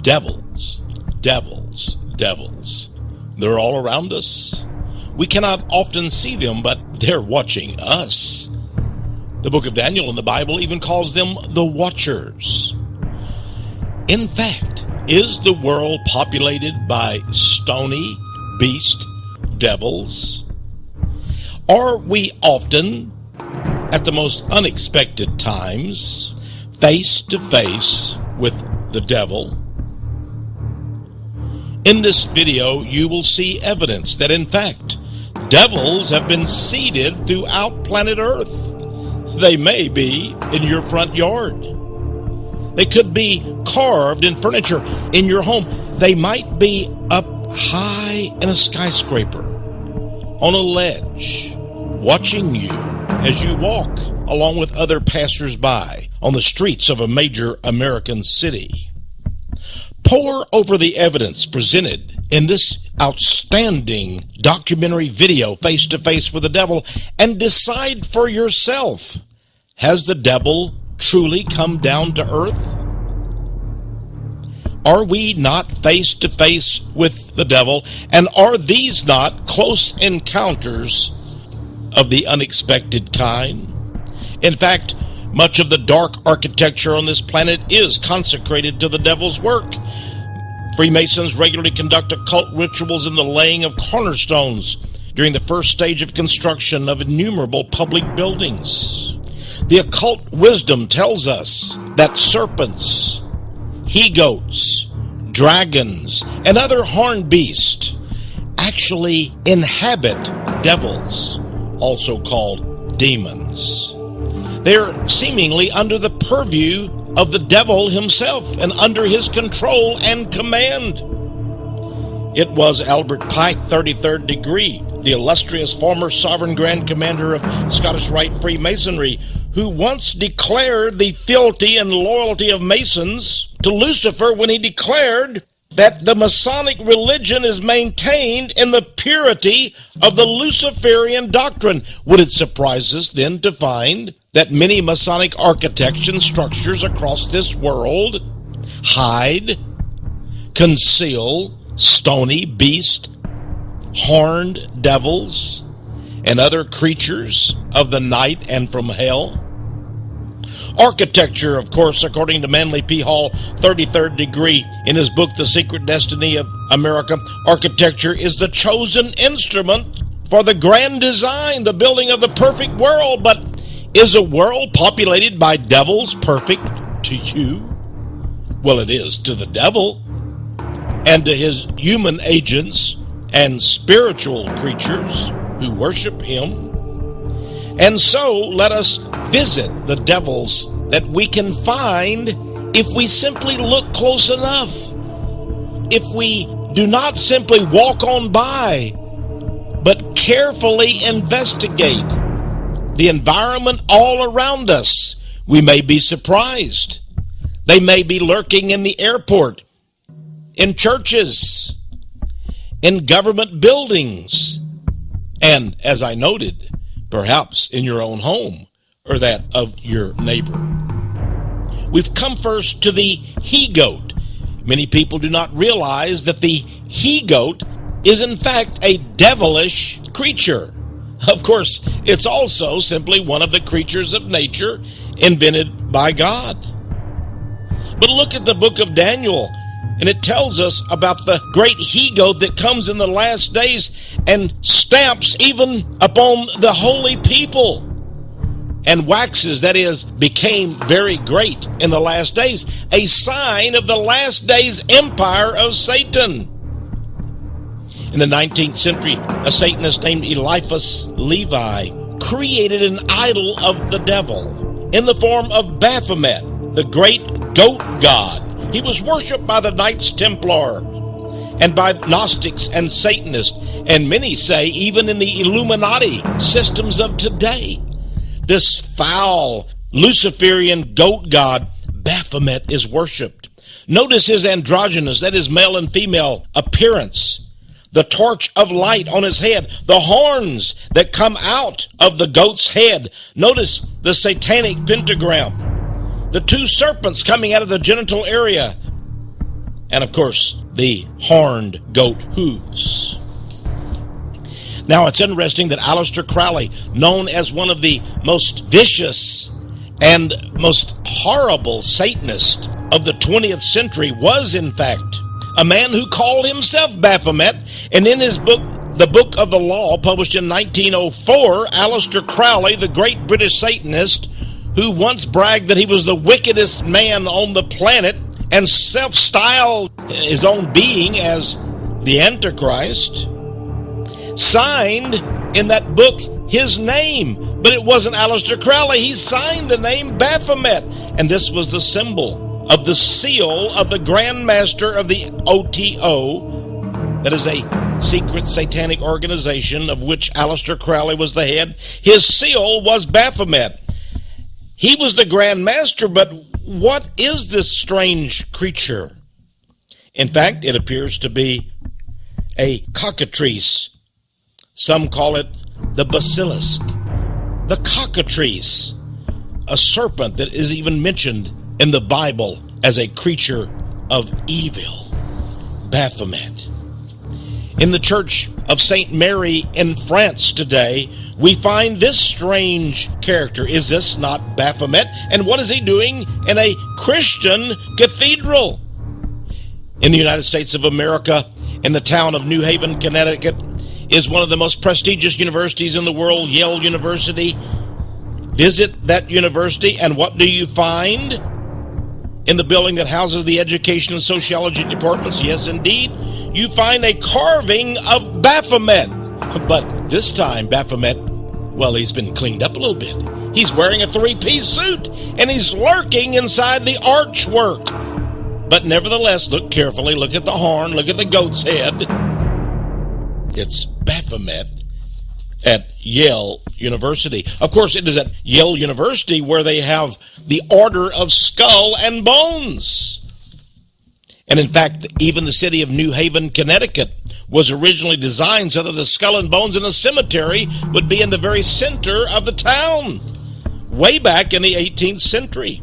Devils, devils, devils. They're all around us. We cannot often see them, but they're watching us. The book of Daniel in the Bible even calls them the Watchers. In fact, is the world populated by stony beast devils? Are we often, at the most unexpected times, face to face with the devil? In this video, you will see evidence that, in fact, devils have been seeded throughout planet Earth. They may be in your front yard. They could be carved in furniture in your home. They might be up high in a skyscraper, on a ledge, watching you as you walk along with other passers-by on the streets of a major American city. Pore over the evidence presented in this outstanding documentary video, Face to Face with the Devil, and decide for yourself, has the devil truly come down to earth? Are we not face to face with the devil, and are these not close encounters of the unexpected kind? In fact, much of the dark architecture on this planet is consecrated to the devil's work. Freemasons regularly conduct occult rituals in the laying of cornerstones during the first stage of construction of innumerable public buildings. The occult wisdom tells us that serpents, he-goats, dragons, and other horned beasts actually inhabit devils, also called demons. They're seemingly under the purview of the devil himself and under his control and command. It was Albert Pike, 33rd degree, the illustrious former sovereign grand commander of Scottish Rite Freemasonry, who once declared the fealty and loyalty of Masons to Lucifer when he declared that the Masonic religion is maintained in the purity of the Luciferian doctrine. Would it surprise us then to find that many Masonic architecture structures across this world hide, conceal stony beast, horned devils, and other creatures of the night and from hell? Architecture, of course, according to Manly P. Hall, 33rd degree, in his book, The Secret Destiny of America, architecture is the chosen instrument for the grand design, the building of the perfect world. But is a world populated by devils perfect to you? Well, it is to the devil and to his human agents and spiritual creatures who worship him. And so let us visit the devils that we can find if we simply look close enough. If we do not simply walk on by, but carefully investigate the environment all around us, we may be surprised. They may be lurking in the airport, in churches, in government buildings, and, as I noted, perhaps in your own home or that of your neighbor. We've come first to the he-goat. Many people do not realize that the he-goat is in fact a devilish creature. Of course, it's also simply one of the creatures of nature invented by God. But look at the book of Daniel, and it tells us about the great he-goat that comes in the last days and stamps even upon the holy people and waxes, that is, became very great in the last days, a sign of the last days empire of Satan. In the 19th century, a Satanist named Eliphas Levi created an idol of the devil in the form of Baphomet, the great goat god. He was worshipped by the Knights Templar and by Gnostics and Satanists, and many say even in the Illuminati systems of today. This foul Luciferian goat god, Baphomet, is worshipped. Notice his androgynous, that is male and female, appearance. The torch of light on his head, the horns that come out of the goat's head. Notice the satanic pentagram, the two serpents coming out of the genital area, and of course the horned goat hooves. Now it's interesting that Aleister Crowley, known as one of the most vicious and most horrible Satanists of the 20th century, was in fact a man who called himself Baphomet. And in his book, The Book of the Law, published in 1904, Aleister Crowley, the great British Satanist, who once bragged that he was the wickedest man on the planet and self-styled his own being as the Antichrist, signed in that book his name. But it wasn't Aleister Crowley. He signed the name Baphomet. And this was the symbol of the seal of the Grand Master of the OTO, that is a secret satanic organization of which Aleister Crowley was the head. His seal was Baphomet. He was the Grand Master, but what is this strange creature? In fact, it appears to be a cockatrice. Some call it the basilisk. The cockatrice, a serpent that is even mentioned in the Bible as a creature of evil. Baphomet. In the Church of St. Mary in France today, we find this strange character. Is this not Baphomet? And what is he doing in a Christian cathedral? In the United States of America, in the town of New Haven, Connecticut, is one of the most prestigious universities in the world, Yale University. Visit that university, and what do you find in the building that houses the education and sociology departments? Yes, indeed, you find a carving of Baphomet. But this time, Baphomet, well, he's been cleaned up a little bit. He's wearing a three-piece suit, and he's lurking inside the archwork. But nevertheless, look carefully. Look at the horn. Look at the goat's head. It's Baphomet at Yale University. Of course, it is at Yale University where they have the Order of Skull and Bones. And in fact, even the city of New Haven, Connecticut, was originally designed so that the skull and bones in a cemetery would be in the very center of the town, way back in the 18th century.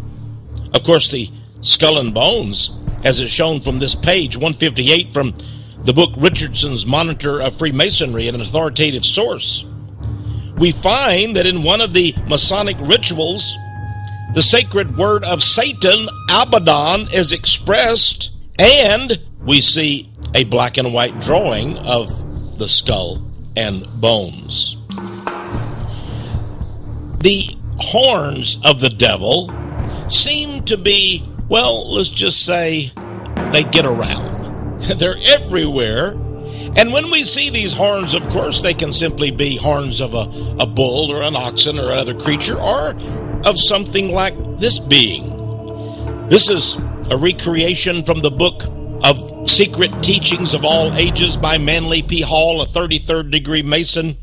Of course, the skull and bones, as is shown from this page 158 from the book Richardson's Monitor of Freemasonry, an authoritative source, we find that in one of the Masonic rituals, the sacred word of Satan, Abaddon, is expressed, and we see a black and white drawing of the skull and bones. The horns of the devil seem to be, well, let's just say they get around. They're everywhere. And when we see these horns, of course, they can simply be horns of a bull or an oxen or another creature, or of something like this being. This is a recreation from the book of Secret Teachings of All Ages by Manly P. Hall, a 33rd degree Mason.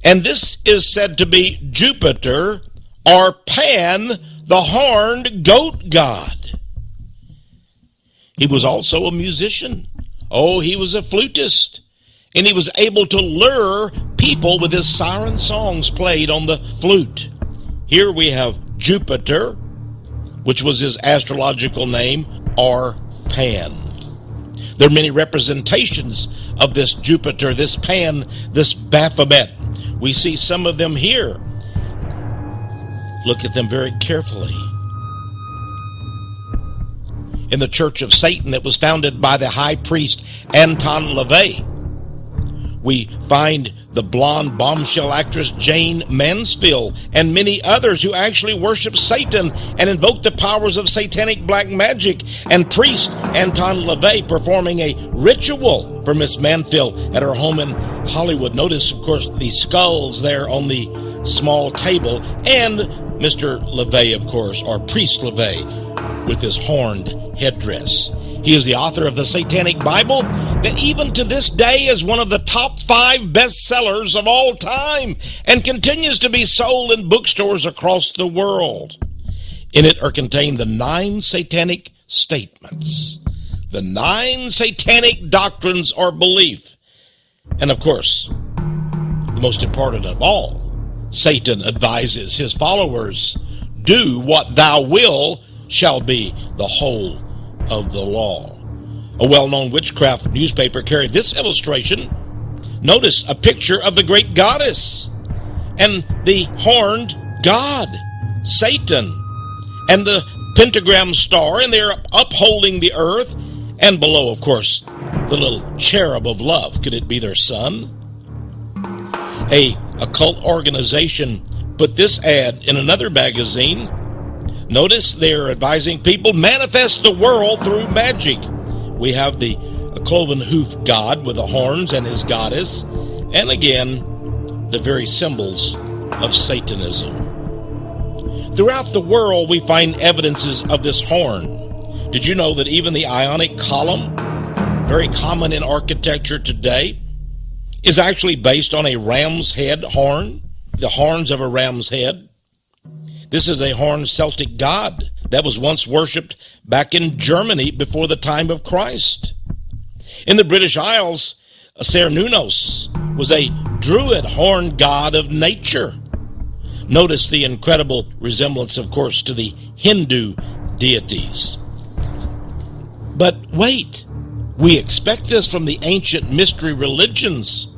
And this is said to be Jupiter, or Pan, the horned goat god. He was also a musician. Oh, he was a flutist. And he was able to lure people with his siren songs played on the flute. Here we have Jupiter, which was his astrological name, or Pan. There are many representations of this Jupiter, this Pan, this Baphomet. We see some of them here. Look at them very carefully. In the Church of Satan that was founded by the high priest Anton LaVey, we find the blonde bombshell actress Jane Mansfield and many others who actually worship Satan and invoke the powers of satanic black magic, and priest Anton LaVey performing a ritual for Miss Mansfield at her home in Hollywood. Notice, of course, the skulls there on the small table, and Mr. LaVey, of course, or Priest LaVey, with his horned headdress. He is the author of the Satanic Bible that even to this day is one of the top 5 bestsellers of all time and continues to be sold in bookstores across the world. In it are contained the 9 satanic statements, the 9 satanic doctrines or belief. And of course, the most important of all, Satan advises his followers, do what thou will shall be the whole of the law. A well-known witchcraft newspaper carried this illustration. Notice a picture of the great goddess and the horned god, Satan, and the pentagram star, and they're upholding the earth, and below, of course, the little cherub of love. Could it be their son? A occult organization put this ad in another magazine. Notice they're advising people manifest the world through magic. We have the cloven hoof god with the horns and his goddess, and again, the very symbols of Satanism. Throughout the world, we find evidences of this horn. Did you know that even the Ionic column, very common in architecture today, is actually based on a ram's head horn, the horns of a ram's head? This is a horned Celtic god that was once worshipped back in Germany before the time of Christ. In the British Isles, Cernunnos was a druid horned god of nature. Notice the incredible resemblance, of course, to the Hindu deities. But wait, we expect this from the ancient mystery religions.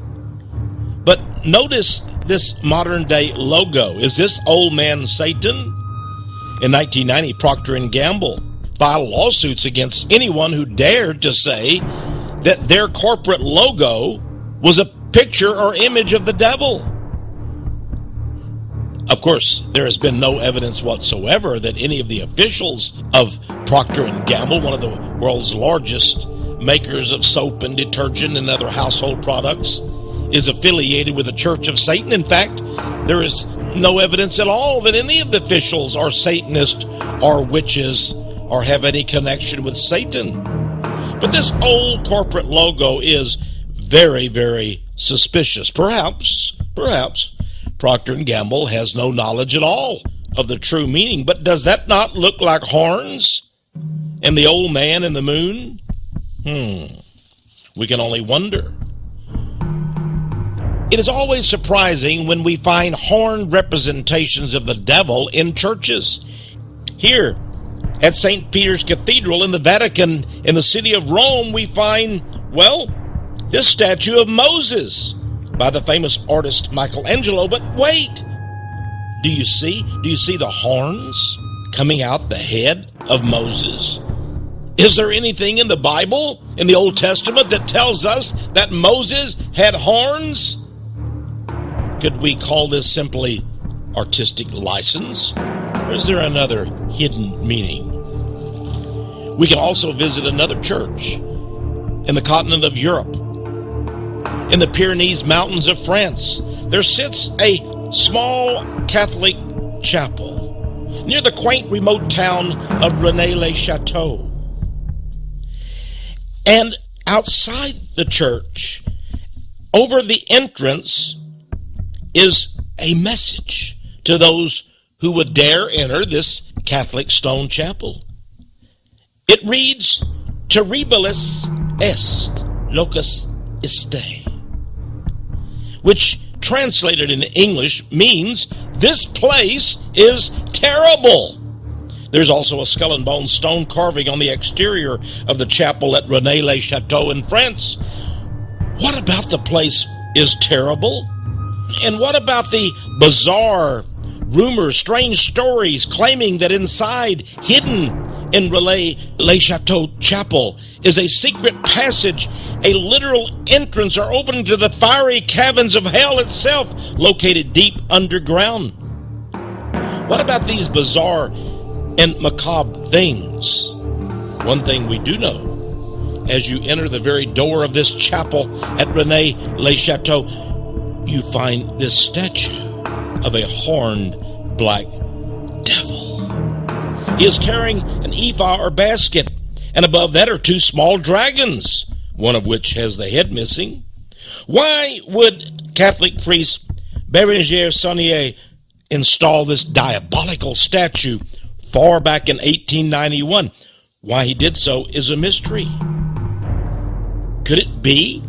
But notice this modern day logo. Is this old man Satan? In 1990, Procter & Gamble filed lawsuits against anyone who dared to say that their corporate logo was a picture or image of the devil. Of course, there has been no evidence whatsoever that any of the officials of Procter & Gamble, one of the world's largest makers of soap and detergent and other household products, is affiliated with the Church of Satan. In fact, there is no evidence at all that any of the officials are Satanists or witches or have any connection with Satan. But this old corporate logo is very, very suspicious. Perhaps Procter & Gamble has no knowledge at all of the true meaning. But does that not look like horns and the old man in the moon? We can only wonder. It is always surprising when we find horned representations of the devil in churches. Here at St. Peter's Cathedral in the Vatican in the city of Rome, we find, well, this statue of Moses by the famous artist Michelangelo. But wait, do you see the horns coming out the head of Moses? Is there anything in the Bible, in the Old Testament, that tells us that Moses had horns? Could we call this simply artistic license? Or is there another hidden meaning? We can also visit another church in the continent of Europe. In the Pyrenees Mountains of France, there sits a small Catholic chapel near the quaint remote town of Rennes-le-Château. And outside the church, over the entrance, is a message to those who would dare enter this Catholic stone chapel. It reads, Terribilis est locus iste, which translated in English means, this place is terrible. There's also a skull and bone stone carving on the exterior of the chapel at Rennes-le-Château in France. What about the place is terrible? And what about the bizarre rumors, strange stories claiming that inside, hidden in Rennes-le-Château chapel, is a secret passage, a literal entrance or opening to the fiery caverns of hell itself, located deep underground? What about these bizarre and macabre things? One thing we do know, as you enter the very door of this chapel at Rennes-le-Château, you find this statue of a horned black devil. He is carrying an ephah or basket, and above that are two small dragons, one of which has the head missing. Why would Catholic priest Bérenger Saunier install this diabolical statue far back in 1891? Why he did so is a mystery. Could it be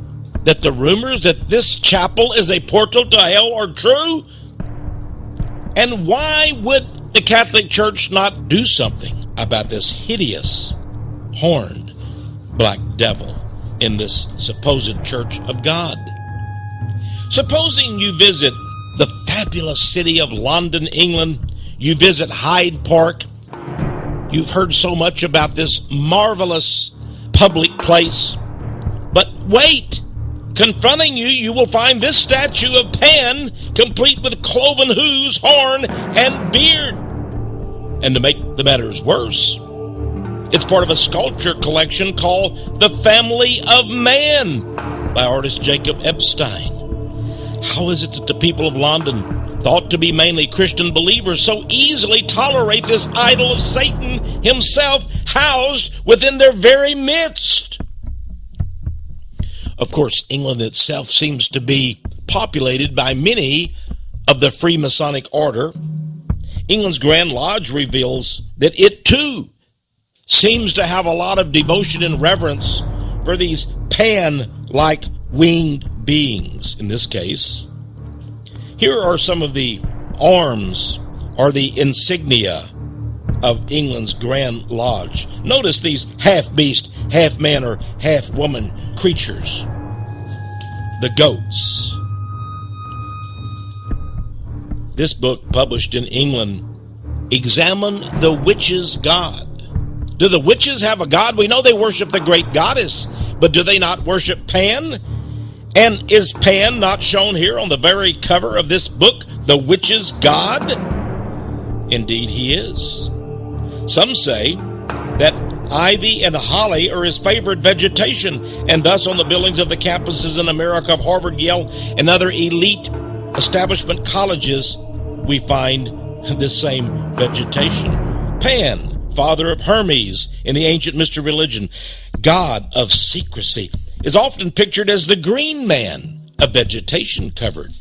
that the rumors that this chapel is a portal to hell are true? And why would the Catholic Church not do something about this hideous, horned, black devil in this supposed church of God. Supposing you visit the fabulous city of London, England, you visit Hyde Park, you've heard so much about this marvelous public place, but wait, confronting you, you will find this statue of Pan, complete with cloven hooves, horn, and beard. And to make the matters worse, it's part of a sculpture collection called The Family of Man by artist Jacob Epstein. How is it that the people of London, thought to be mainly Christian believers, so easily tolerate this idol of Satan himself housed within their very midst? Of course, England itself seems to be populated by many of the Freemasonic order. England's Grand Lodge reveals that it too seems to have a lot of devotion and reverence for these Pan-like winged beings in this case. Here are some of the arms or the insignia of England's Grand Lodge. Notice these half-beast, half-man, or half-woman creatures. The goats. This book, published in England, Examine the Witches' God. Do the witches have a god? We know they worship the great goddess, but do they not worship Pan? And is Pan not shown here on the very cover of this book, the witches' god? Indeed he is. Some say that ivy and holly are his favorite vegetation, and thus on the buildings of the campuses in America of Harvard, Yale, and other elite establishment colleges, we find this same vegetation. Pan, father of Hermes in the ancient mystery religion, god of secrecy, is often pictured as the green man, a vegetation-covered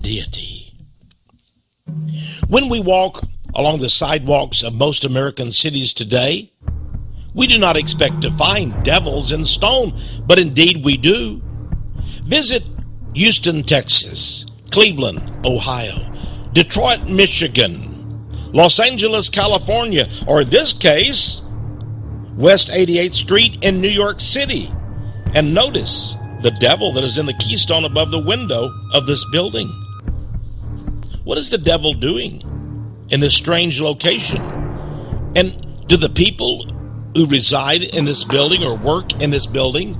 deity. When we walk along the sidewalks of most American cities today, we do not expect to find devils in stone, but indeed we do. Visit Houston, Texas, Cleveland, Ohio, Detroit, Michigan, Los Angeles, California, or in this case, West 88th Street in New York City. And notice the devil that is in the keystone above the window of this building. What is the devil doing in this strange location? And do the people who reside in this building or work in this building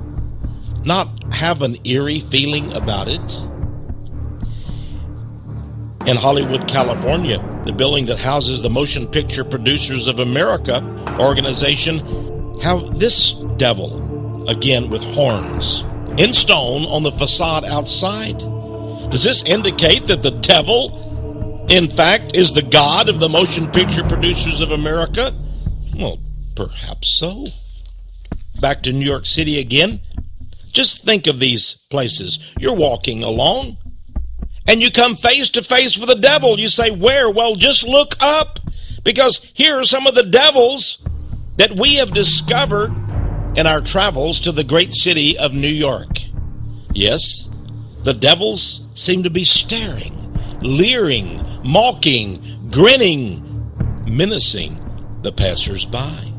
not have an eerie feeling about it? In Hollywood, California, the building that houses the Motion Picture Producers of America organization, have this devil, again with horns, in stone on the facade outside. Does this indicate that the devil, in fact, is the god of the Motion Picture Producers of America? Well, perhaps so. Back to New York City again. Just think of these places. You're walking along, and you come face to face with the devil. You say, where? Well, just look up, because here are some of the devils that we have discovered in our travels to the great city of New York. Yes, the devils seem to be staring, leering, mocking, grinning, menacing the passers-by.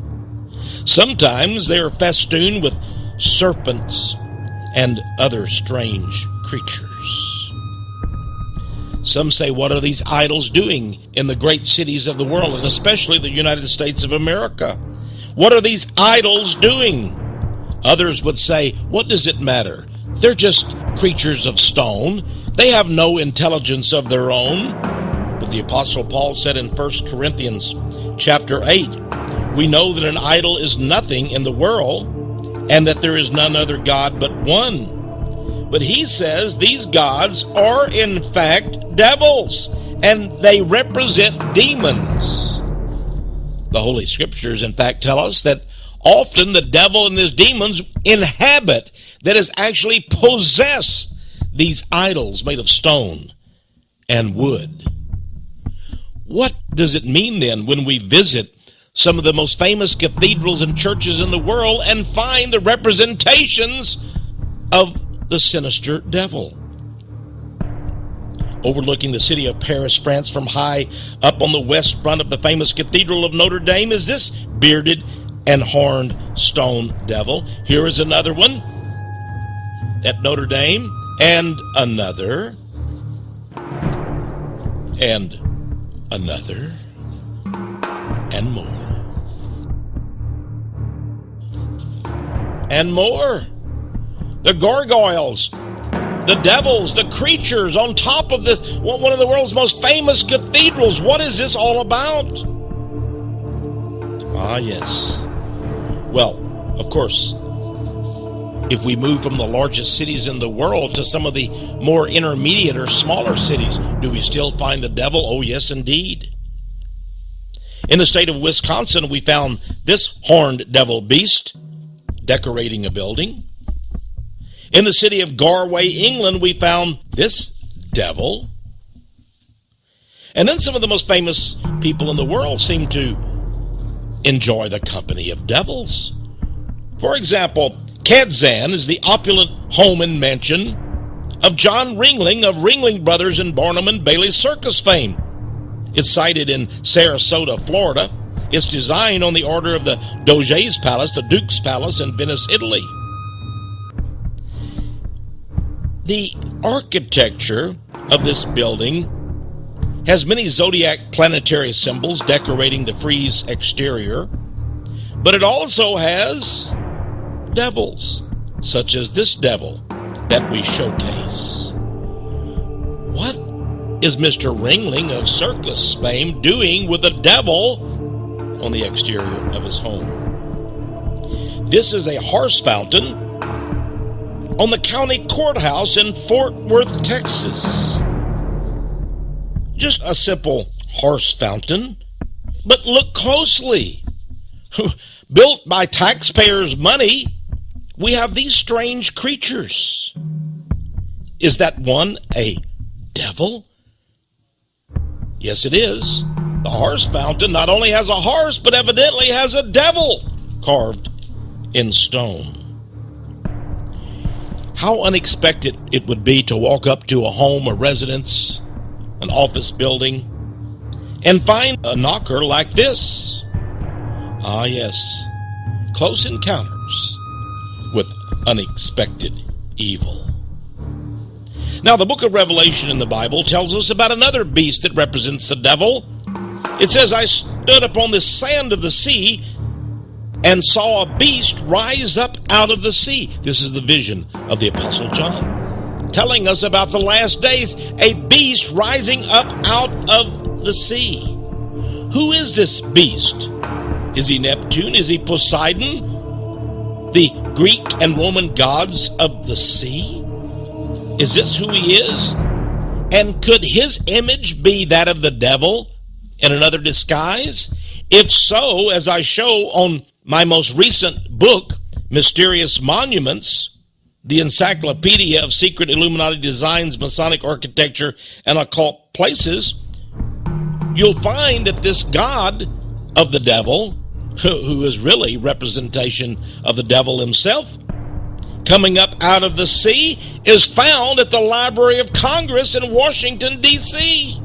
Sometimes they are festooned with serpents and other strange creatures. Some say, what are these idols doing in the great cities of the world, and especially the United States of America? What are these idols doing? Others would say, what does it matter? They're just creatures of stone. They have no intelligence of their own. But the Apostle Paul said in 1 Corinthians chapter 8, we know that an idol is nothing in the world, and that there is none other God but one. But he says these gods are in fact devils, and they represent demons. The Holy Scriptures, in fact, tell us that often the devil and his demons inhabit, that is, actually possess these idols made of stone and wood. What does it mean then when we visit some of the most famous cathedrals and churches in the world and find the representations of the sinister devil? Overlooking the city of Paris, France, from high up on the west front of the famous Cathedral of Notre Dame is this bearded and horned stone devil. Here is another one at Notre Dame, and another, and another, and more. And more. The gargoyles, the devils, the creatures on top of this, one of the world's most famous cathedrals. What is this all about? Ah, yes. Well, of course, if we move from the largest cities in the world to some of the more intermediate or smaller cities, do we still find the devil? Oh, yes, indeed. In the state of Wisconsin, we found this horned devil beast decorating a building. In the city of Galway, England, we found this devil. And then some of the most famous people in the world seem to enjoy the company of devils. For example, Kadzan is the opulent home and mansion of John Ringling of Ringling Brothers and Barnum and Bailey circus fame. It's sited in Sarasota, Florida. It's designed on the order of the Doge's Palace, the Duke's Palace in Venice, Italy. The architecture of this building has many zodiac planetary symbols decorating the frieze exterior, but it also has devils, such as this devil that we showcase. What is Mr. Ringling of circus fame doing with a devil on the exterior of his home? This is a horse fountain on the county courthouse in Fort Worth, Texas. Just a simple horse fountain, but look closely. Built by taxpayers' money, we have these strange creatures. Is that one a devil? Yes, it is. The horse fountain not only has a horse, but evidently has a devil carved in stone. How unexpected it would be to walk up to a home, a residence, an office building, and find a knocker like this. Ah, yes, close encounters with unexpected evil. Now, the book of Revelation in the Bible tells us about another beast that represents the devil. It says, I stood upon the sand of the sea and saw a beast rise up out of the sea. This is the vision of the Apostle John, telling us about the last days, a beast rising up out of the sea. Who is this beast? Is he Neptune? Is he Poseidon? The Greek and Roman gods of the sea? Is this who he is? And could his image be that of the devil in another disguise? If so, as I show on my most recent book, Mysterious Monuments, the Encyclopedia of Secret Illuminati Designs, Masonic Architecture, and Occult Places, you'll find that this god of the devil, who is really representation of the devil himself, coming up out of the sea, is found at the Library of Congress in Washington, D.C.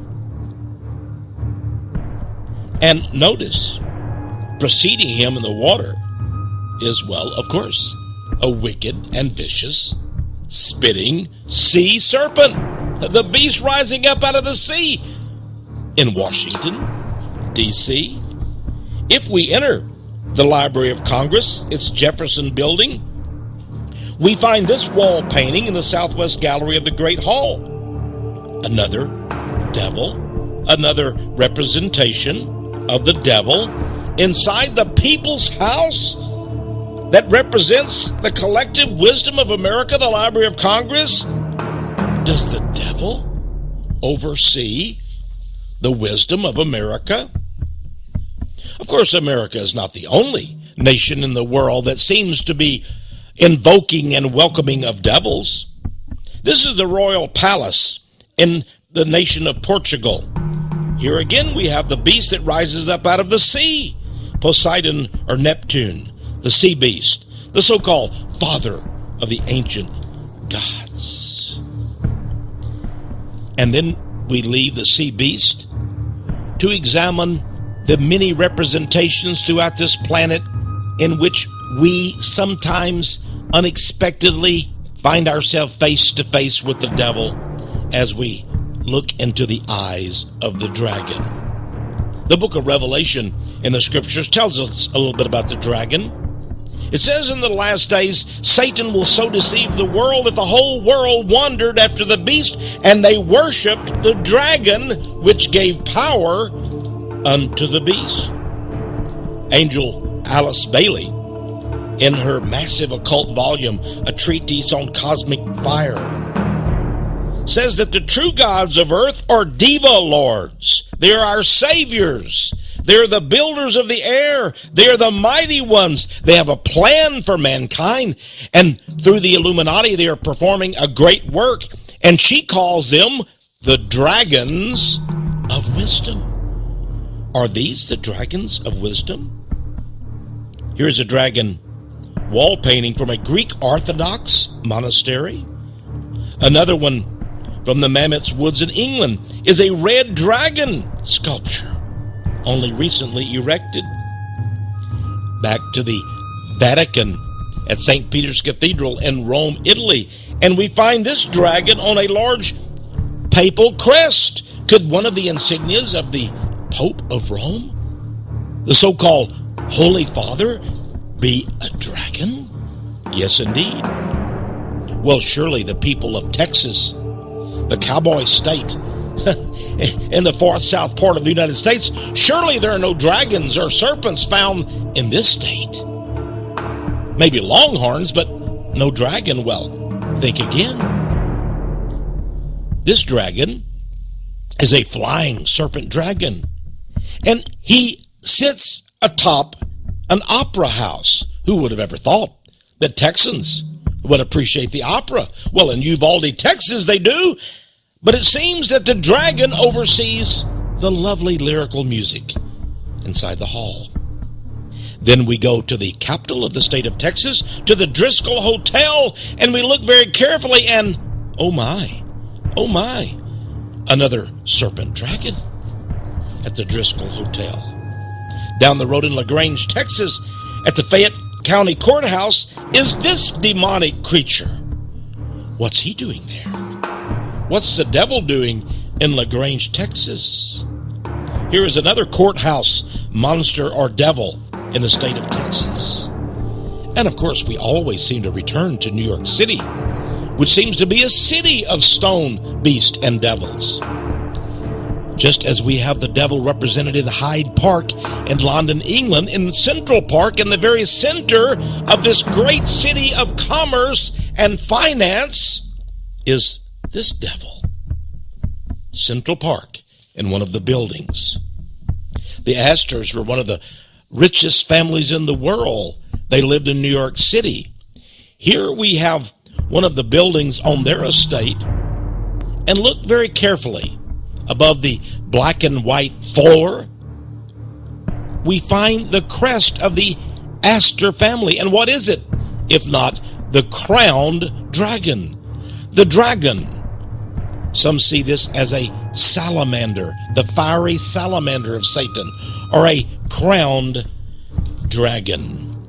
And notice, preceding him in the water is, well, of course, a wicked and vicious, spitting sea serpent, the beast rising up out of the sea in Washington, D.C. If we enter the Library of Congress, its Jefferson Building, we find this wall painting in the Southwest Gallery of the Great Hall. Another devil, another representation of the devil inside the people's house that represents the collective wisdom of America, the Library of Congress. Does the devil oversee the wisdom of America? Of course, America is not the only nation in the world that seems to be invoking and welcoming of devils. This is the royal palace in the nation of Portugal. Here again we have the beast that rises up out of the sea, Poseidon or Neptune, the sea beast, the so-called father of the ancient gods. And then we leave the sea beast to examine the many representations throughout this planet in which we sometimes unexpectedly find ourselves face to face with the devil as we look into the eyes of the dragon. The book of Revelation in the scriptures tells us a little bit about the dragon. It says in the last days, Satan will so deceive the world that the whole world wandered after the beast, and they worshiped the dragon, which gave power unto the beast. Angel Alice Bailey, in her massive occult volume, A Treatise on Cosmic Fire, says that the true gods of earth are diva lords. They are our saviors. They're the builders of the air. They're the mighty ones. They have a plan for mankind. And through the Illuminati, they are performing a great work. And she calls them the dragons of wisdom. Are these the dragons of wisdom? Here's a dragon wall painting from a Greek Orthodox monastery. Another one from the Mammoth's Woods in England is a red dragon sculpture, only recently erected. Back to the Vatican at St. Peter's Cathedral in Rome, Italy, and we find this dragon on a large papal crest. Could one of the insignias of the Pope of Rome, the so-called Holy Father, be a dragon? Yes, indeed. Well, surely the people of Texas, the cowboy state, in the far south part of the United States, surely there are no dragons or serpents found in this state. Maybe longhorns, but no dragon. Well, think again. This dragon is a flying serpent dragon, and he sits atop an opera house. Who would have ever thought that Texans would appreciate the opera? Well, in Uvalde, Texas, they do. But it seems that the dragon oversees the lovely lyrical music inside the hall. Then we go to the capital of the state of Texas, to the Driscoll Hotel, and we look very carefully, and oh my, another serpent dragon at the Driscoll Hotel. Down the road in LaGrange, Texas, at the Fayette County Courthouse, is this demonic creature. What's he doing there? What's the devil doing in LaGrange, Texas? Here is another courthouse monster or devil in the state of Texas. And of course, we always seem to return to New York City, which seems to be a city of stone, beast, and devils. Just as we have the devil represented in Hyde Park in London, England, in Central Park, in the very center of this great city of commerce and finance, is this devil. Central Park, in one of the buildings. The Astors were one of the richest families in the world. They lived in New York City. Here we have one of the buildings on their estate, and look very carefully. Above the black and white floor, we find the crest of the Astor family. And what is it, if not the crowned dragon? The dragon. Some see this as a salamander, the fiery salamander of Satan, or a crowned dragon.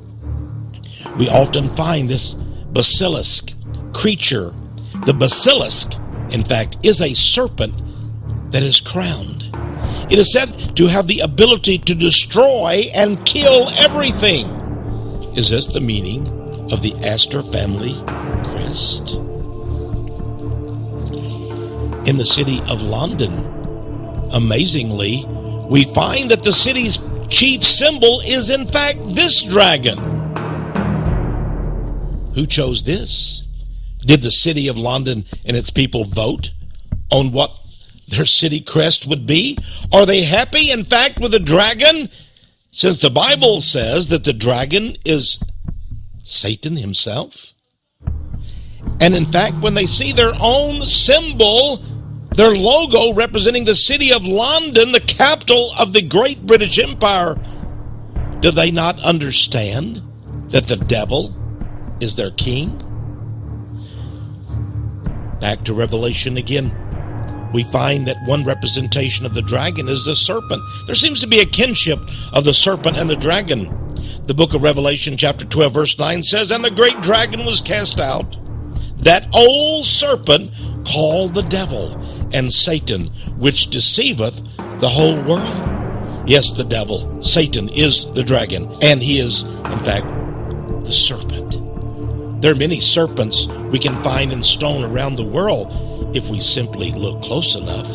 We often find this basilisk creature. The basilisk, in fact, is a serpent that is crowned. It is said to have the ability to destroy and kill everything. Is this the meaning of the Astor family crest? In the city of London, amazingly, we find that the city's chief symbol is in fact this dragon. Who chose this? Did the city of London and its people vote on what their city crest would be? Are they happy, in fact, with the dragon? Since the Bible says that the dragon is Satan himself. And in fact, when they see their own symbol, their logo representing the city of London, the capital of the great British Empire, do they not understand that the devil is their king? Back to Revelation again. We find that one representation of the dragon is the serpent. There seems to be a kinship of the serpent and the dragon. The book of Revelation chapter 12 verse 9 says, "And the great dragon was cast out, that old serpent called the devil and Satan, which deceiveth the whole world." Yes, the devil, Satan, is the dragon, and he is, in fact, the serpent. There are many serpents we can find in stone around the world if we simply look close enough.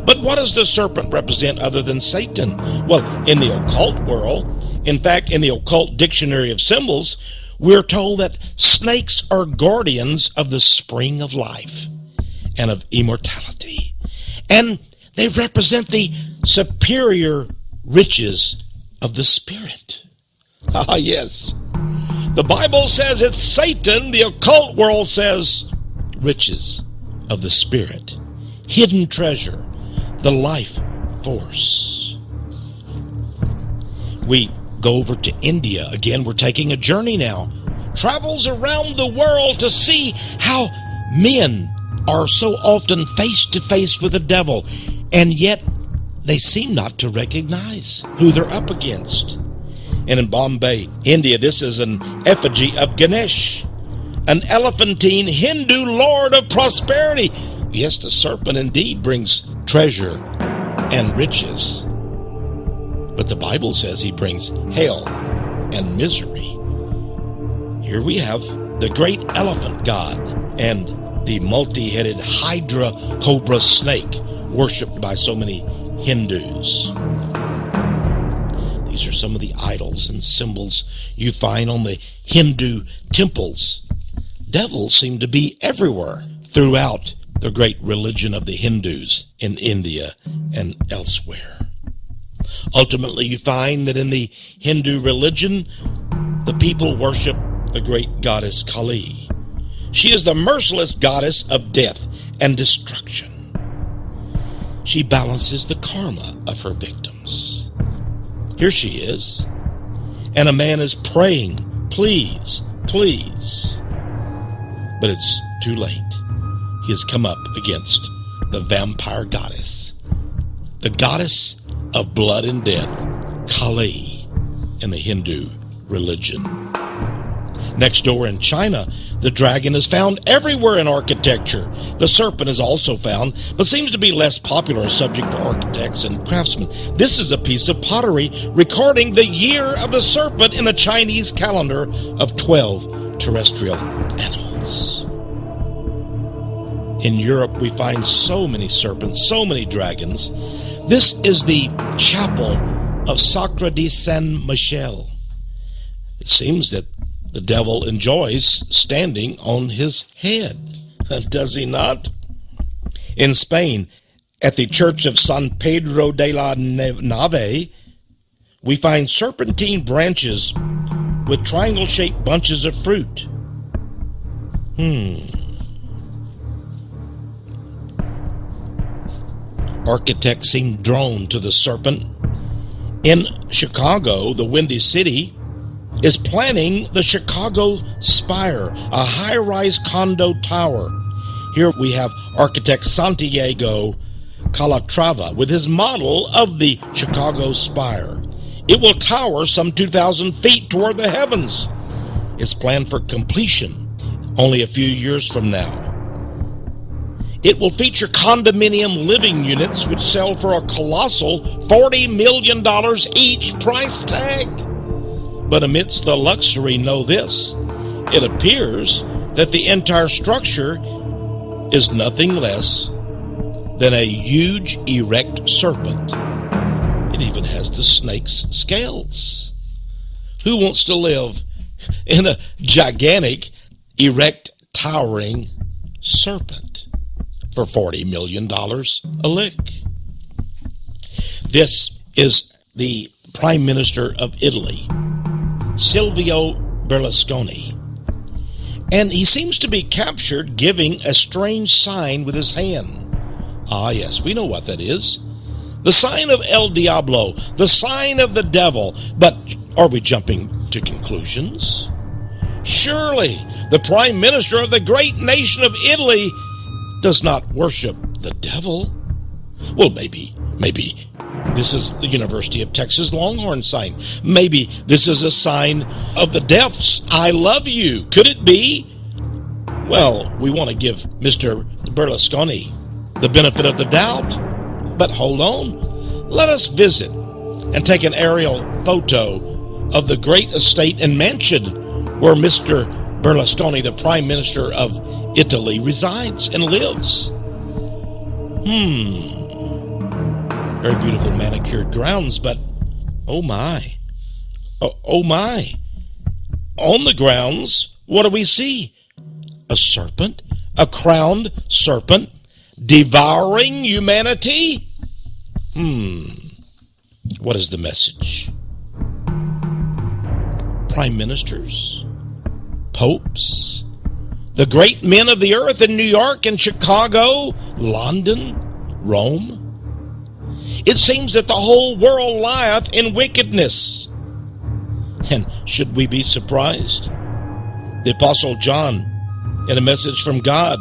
But what does the serpent represent other than Satan? Well, in the occult world, in fact, in the occult dictionary of symbols, we're told that snakes are guardians of the spring of life and of immortality. And they represent the superior riches of the Spirit. Ah, yes. The Bible says it's Satan. The occult world says riches of the Spirit, hidden treasure, the life force. We go over to India. Again, we're taking a journey now. Travels around the world to see how men are so often face to face with the devil, and yet they seem not to recognize who they're up against. And in Bombay, India, this is an effigy of Ganesh, an elephantine Hindu lord of prosperity. Yes, the serpent indeed brings treasure and riches, but the Bible says he brings hell and misery. Here we have the great elephant god and the multi-headed hydra cobra snake worshipped by so many Hindus. These are some of the idols and symbols you find on the Hindu temples. Devils seem to be everywhere throughout the great religion of the Hindus in India and elsewhere. Ultimately, you find that in the Hindu religion, the people worship the great goddess Kali. She is the merciless goddess of death and destruction. She balances the karma of her victims. Here she is, and a man is praying, "Please, please." But it's too late. He has come up against the vampire goddess, the goddess of blood and death, Kali, in the Hindu religion. Next door in China, the dragon is found everywhere in architecture. The serpent is also found, but seems to be less popular subject for architects and craftsmen. This is a piece of pottery recording the year of the serpent in the Chinese calendar of 12 terrestrial animals. In Europe, we find so many serpents, so many dragons. This is the chapel of Sacre de Saint-Michel. It seems that the devil enjoys standing on his head, does he not? In Spain, at the church of San Pedro de la Nave, we find serpentine branches with triangle-shaped bunches of fruit. Architects seem drawn to the serpent. In Chicago, the Windy City is planning the Chicago Spire, a high-rise condo tower. Here we have architect Santiago Calatrava with his model of the Chicago Spire. It will tower some 2,000 feet toward the heavens. It's planned for completion only a few years from now. It will feature condominium living units which sell for a colossal $40 million each price tag. But amidst the luxury, know this, it appears that the entire structure is nothing less than a huge erect serpent. It even has the snake's scales. Who wants to live in a gigantic, erect, towering serpent for $40 million a lick? This is the Prime Minister of Italy, Silvio Berlusconi, and he seems to be captured giving a strange sign with his hand. Ah, yes, we know what that is. The sign of El Diablo, the sign of the devil. But are we jumping to conclusions? Surely the Prime Minister of the great nation of Italy does not worship the devil. Well, maybe this is the University of Texas Longhorn sign. Maybe this is a sign of the deaf's I love you. Could it be? Well, we want to give Mr. Berlusconi the benefit of the doubt. But hold on. Let us visit and take an aerial photo of the great estate and mansion where Mr. Berlusconi, the Prime Minister of Italy, resides and lives. Very beautiful manicured grounds, but oh my. Oh my. On the grounds, what do we see? A serpent, a crowned serpent, devouring humanity? What is the message? Prime ministers, popes, the great men of the earth in New York and Chicago, London, Rome. It seems that the whole world lieth in wickedness. And should we be surprised? The Apostle John, in a message from God,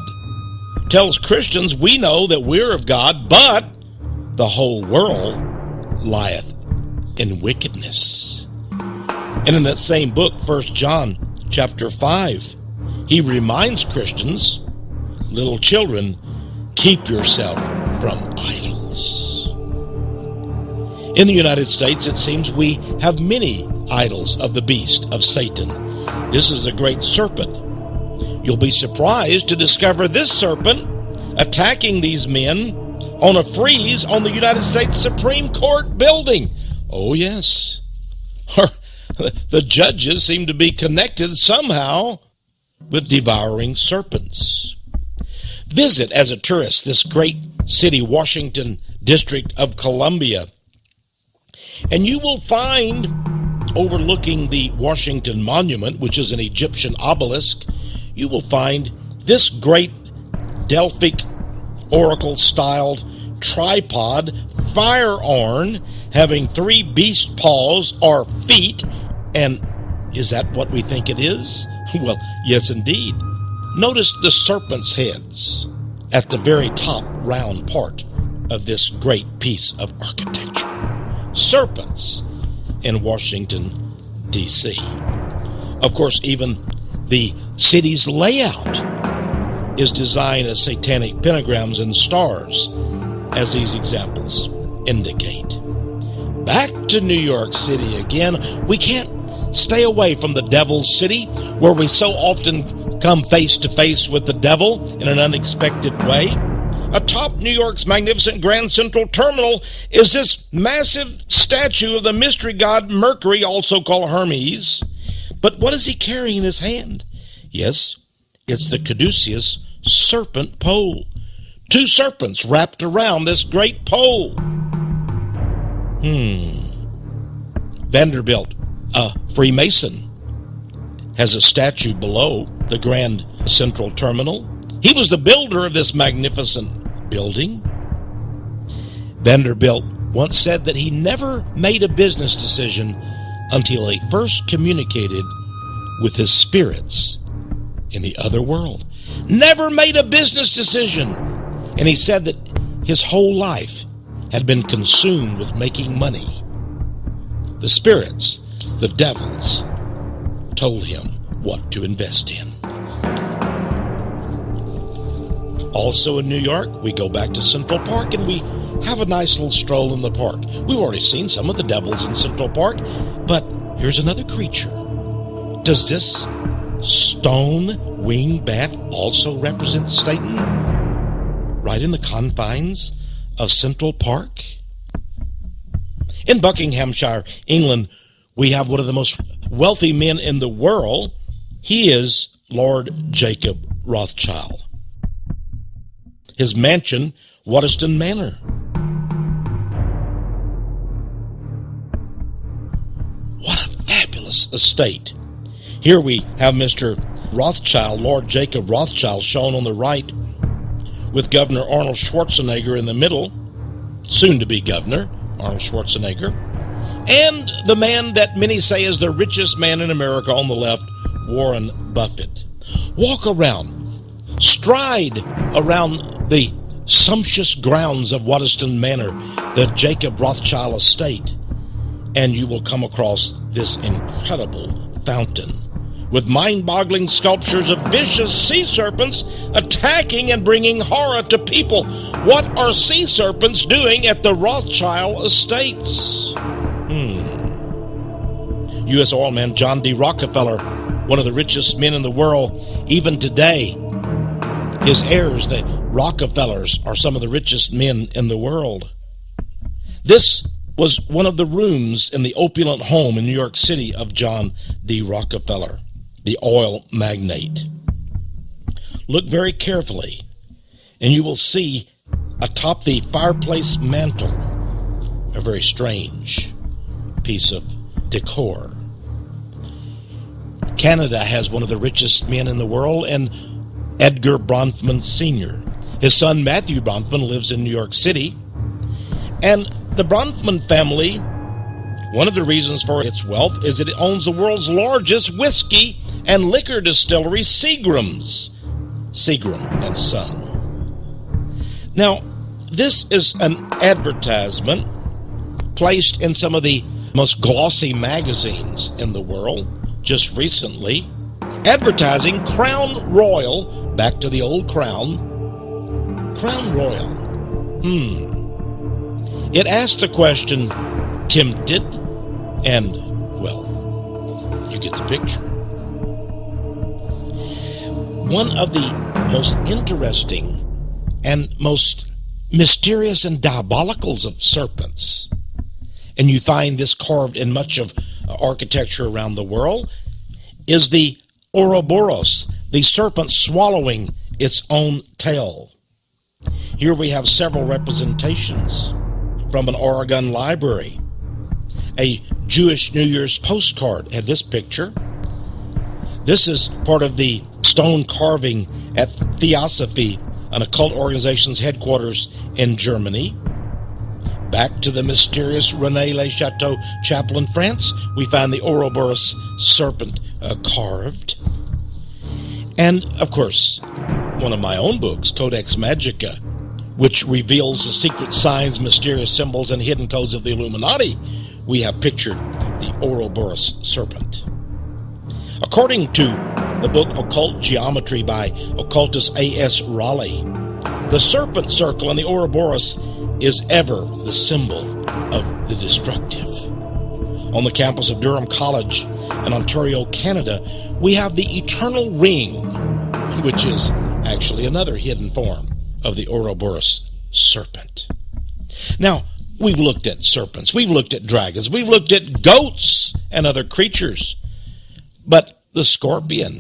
tells Christians we know that we're of God, but the whole world lieth in wickedness. And in that same book, 1 John chapter 5, he reminds Christians, little children, keep yourself from idols. In the United States, it seems we have many idols of the beast, of Satan. This is a great serpent. You'll be surprised to discover this serpent attacking these men on a frieze on the United States Supreme Court building. Oh, yes. The judges seem to be connected somehow with devouring serpents. Visit as a tourist this great city, Washington, District of Columbia, and you will find, overlooking the Washington Monument, which is an Egyptian obelisk, you will find this great Delphic oracle-styled tripod firearm having 3 beast paws or feet. And is that what we think it is? Well, yes, indeed. Notice the serpent's heads at the very top round part of this great piece of architecture. Serpents in Washington, D.C. Of course, even the city's layout is designed as satanic pentagrams and stars, as these examples indicate. Back to New York City again. We can't stay away from the devil's city, where we so often come face to face with the devil in an unexpected way. Atop New York's magnificent Grand Central Terminal is this massive statue of the mystery god Mercury, also called Hermes. But what is he carrying in his hand? Yes, it's the caduceus serpent pole. 2 serpents wrapped around this great pole. Vanderbilt, a Freemason, has a statue below the Grand Central Terminal. He was the builder of this magnificent building. Vanderbilt once said that he never made a business decision until he first communicated with his spirits in the other world. Never made a business decision. And he said that his whole life had been consumed with making money. The spirits, the devils, told him what to invest in. Also in New York, we go back to Central Park and we have a nice little stroll in the park. We've already seen some of the devils in Central Park, but here's another creature. Does this stone winged bat also represent Satan? Right in the confines of Central Park? In Buckinghamshire, England, we have one of the most wealthy men in the world. He is Lord Jacob Rothschild. His mansion, Waddesdon Manor. What a fabulous estate. Here we have Mr. Rothschild, Lord Jacob Rothschild, shown on the right, with Governor Arnold Schwarzenegger in the middle, soon to be governor, Arnold Schwarzenegger, and the man that many say is the richest man in America on the left, Warren Buffett. Walk around, stride around the sumptuous grounds of Waddesdon Manor, the Jacob Rothschild estate, and you will come across this incredible fountain with mind-boggling sculptures of vicious sea serpents attacking and bringing horror to people. What are sea serpents doing at the Rothschild estates? U.S. oil man John D. Rockefeller, one of the richest men in the world, even today, his heirs, the Rockefellers, are some of the richest men in the world. This was one of the rooms in the opulent home in New York City of John D. Rockefeller, the oil magnate. Look very carefully, and you will see atop the fireplace mantle a very strange piece of decor. Canada has one of the richest men in the world, and Edgar Bronfman Sr. His son Matthew Bronfman lives in New York City, and the Bronfman family, one of the reasons for its wealth is that it owns the world's largest whiskey and liquor distillery, Seagram's. Seagram and Son. Now, this is an advertisement placed in some of the most glossy magazines in the world just recently, advertising Crown Royal, back to the old crown, Crown Royal. It asks the question, tempted? And, well, you get the picture. One of the most interesting and most mysterious and diabolicals of serpents, and you find this carved in much of architecture around the world, is the Ouroboros, the serpent swallowing its own tail. Here we have several representations from an Oregon library. A Jewish New Year's postcard had this picture. This is part of the stone carving at Theosophy, an occult organization's headquarters in Germany. Back to the mysterious René Le Chateau chapel in France, we find the Ouroboros serpent carved. And, of course, one of my own books, Codex Magica, which reveals the secret signs, mysterious symbols, and hidden codes of the Illuminati, we have pictured the Ouroboros serpent. According to the book Occult Geometry by occultist A.S. Raleigh, the serpent circle in the Ouroboros is ever the symbol of the destructive. On the campus of Durham College in Ontario, Canada, we have the Eternal Ring, which is actually another hidden form of the Ouroboros serpent. Now, we've looked at serpents, we've looked at dragons, we've looked at goats and other creatures, but the scorpion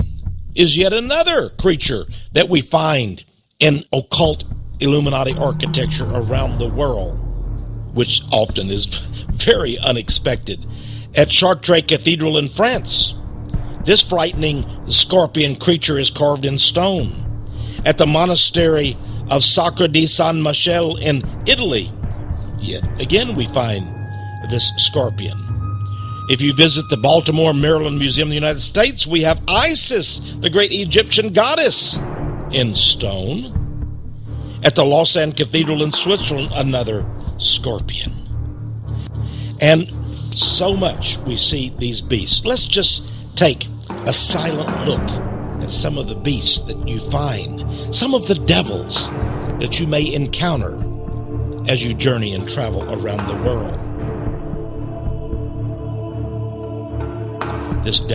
is yet another creature that we find in occult Illuminati architecture around the world, which often is very unexpected. At Chartres Cathedral in France, this frightening scorpion creature is carved in stone. At the monastery of Sacre di San Michele in Italy, yet again we find this scorpion. If you visit the Baltimore, Maryland Museum of the United States, we have Isis, the great Egyptian goddess, in stone. At the Lausanne Cathedral in Switzerland, another scorpion. And so much we see these beasts. Let's just take a silent look at some of the beasts that you find, some of the devils that you may encounter as you journey and travel around the world. This